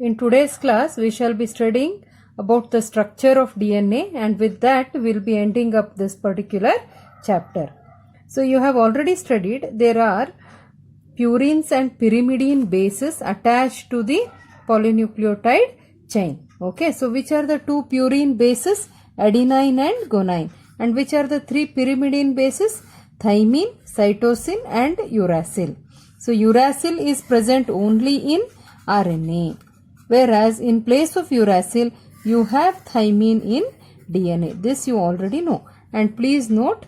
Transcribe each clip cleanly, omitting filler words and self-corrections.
In today's class, we shall be studying about the structure of DNA, and with that, we'll be ending up this particular chapter. So, you have already studied there are purines and pyrimidine bases attached to the polynucleotide chain. Okay, so which are the two purine bases? Adenine and guanine. And which are the three pyrimidine bases? Thymine, cytosine and uracil. So, uracil is present only in RNA. Whereas in place of uracil, you have thymine in DNA. This you already know. And please note,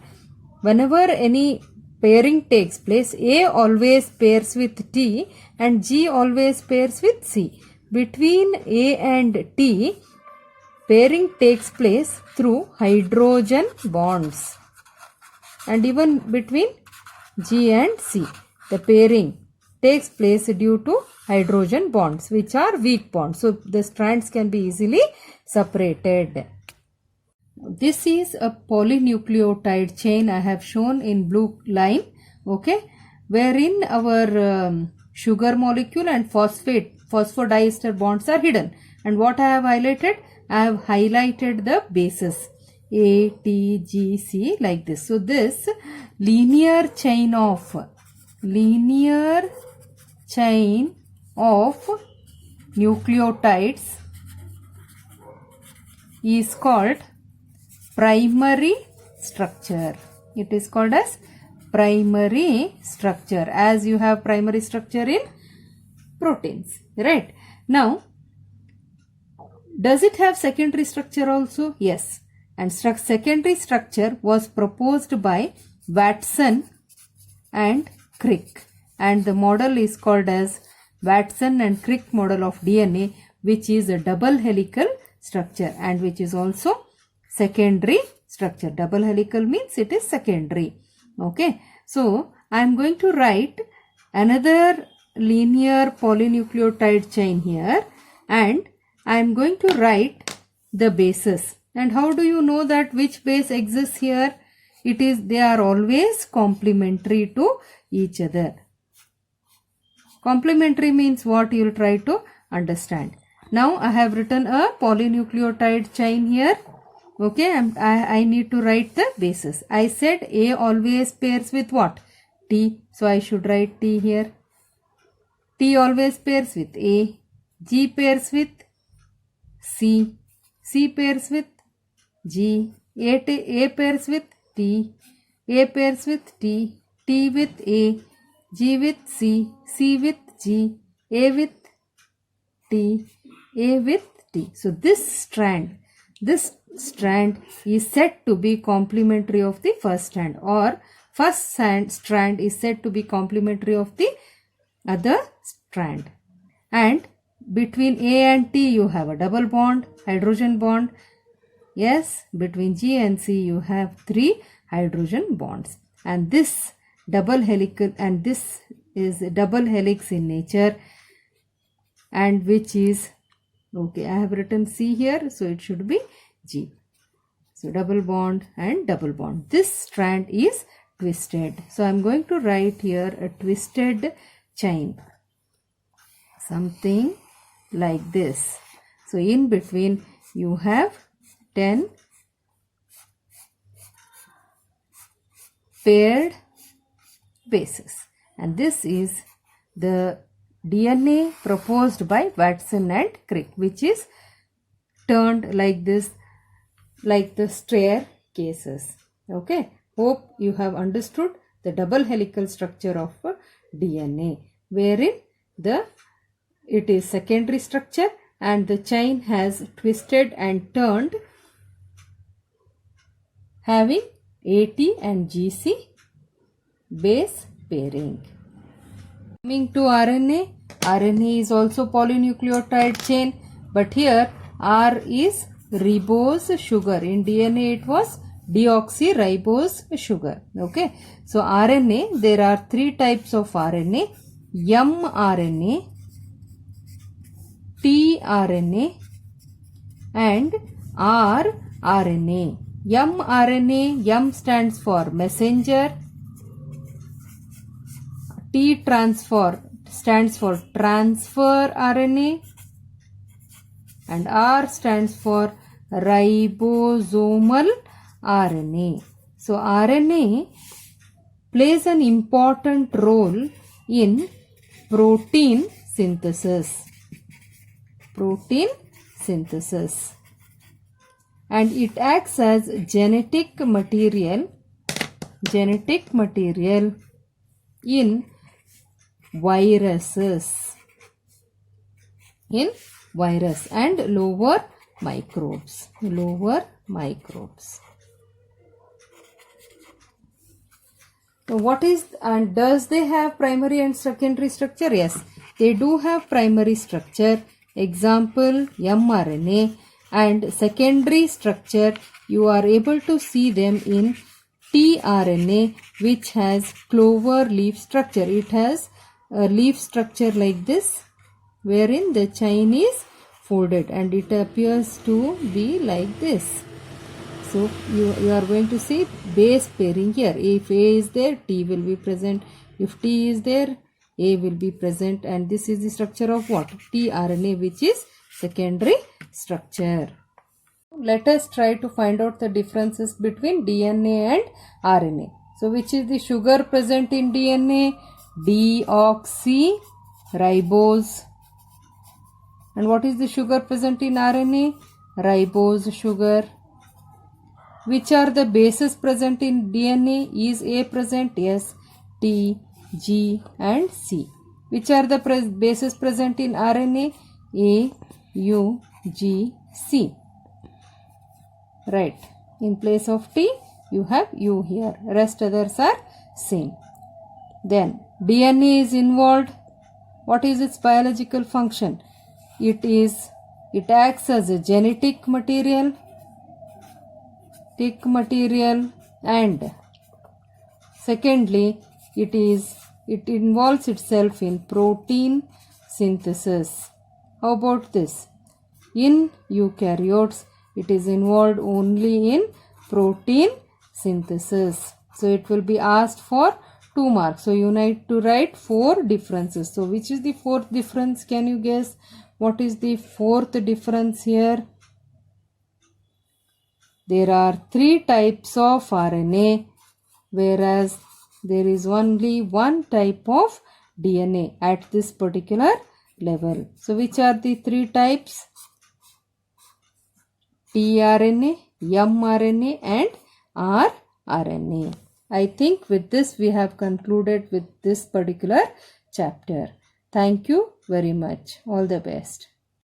whenever any pairing takes place, A always pairs with T and G always pairs with C. Between A and T, pairing takes place through hydrogen bonds. And even between G and C, the pairing takes place due to hydrogen bonds, which are weak bonds. So, the strands can be easily separated. This is a polynucleotide chain I have shown in blue line, okay, wherein our sugar molecule and phosphodiester bonds are hidden. And what I have highlighted? I have highlighted the bases A, T, G, C like this. So, this linear chain of nucleotides is called primary structure. It is called as primary structure, as you have primary structure in proteins, right? Now, does it have secondary structure also? Yes. And secondary structure was proposed by Watson and Crick. And the model is called as Watson and Crick model of DNA, which is a double helical structure and which is also secondary structure. Double helical means it is secondary. Okay. So, I am going to write another linear polynucleotide chain here, and I am going to write the bases. And how do you know that which base exists here? They are always complementary to each other. Complementary means what? You will try to understand. Now, I have written a polynucleotide chain here. Okay, I need to write the bases. I said A always pairs with what? T. So, I should write T here. T always pairs with A. G pairs with C. C pairs with G. A pairs with T. A pairs with T. T with A. G with C. C with G. A with T. A with T. So, this strand is said to be complementary of the first strand, or first strand is said to be complementary of the other strand. And between A and T you have a double bond, hydrogen bond. Yes, between G and C you have 3 hydrogen bonds. And this double helical, and this is a double helix in nature, and which is, okay, I have written C here, so it should be G. So, double bond and double bond. This strand is twisted. So, I am going to write here a twisted chain. Something like this. So, in between you have 10 paired bases. And this is the DNA proposed by Watson and Crick, which is turned like this, like the staircases. Okay. Hope you have understood the double helical structure of DNA, wherein it is secondary structure and the chain has twisted and turned, having AT and GC base pairing. Coming to RNA, RNA is also polynucleotide chain, but here R is ribose sugar. In DNA it was deoxyribose sugar. Okay. So, RNA, there are 3 types of RNA: mRNA, tRNA and rRNA. mRNA, M stands for messenger, T stands for transfer RNA, and R stands for ribosomal RNA. So RNA plays an important role in protein synthesis. Protein synthesis. And it acts as genetic material in viruses, and lower microbes. So what is, and does they have primary and secondary structure? Yes, they do have primary structure. Example, mRNA. And secondary structure, you are able to see them in tRNA, which has clover leaf structure. It has a leaf structure like this, wherein the chain is folded, and it appears to be like this. So you are going to see base pairing here. If A is there, T will be present. If T is there, A will be present, and this is the structure of what? tRNA, which is secondary structure. Let us try to find out the differences between DNA and RNA. So which is the sugar present in DNA? Deoxyribose. And what is the sugar present in RNA? Ribose sugar. Which are the bases present in DNA? Is A present? Yes. T, G and C. Which are the bases present in RNA? A, U, G, C. Right. In place of T, you have U here. Rest others are same. Then DNA is involved. What is its biological function? It acts as a genetic material, and secondly, it involves itself in protein synthesis. How about this? In eukaryotes, it is involved only in protein synthesis. So it will be asked for 2 marks. So you need to write 4 differences. So which is the 4th difference? Can you guess? What is the 4th difference here? There are 3 types of RNA, whereas there is only 1 type of DNA at this particular level. So which are the 3 types? tRNA, mRNA and rRNA. I think with this we have concluded with this particular chapter. Thank you very much. All the best.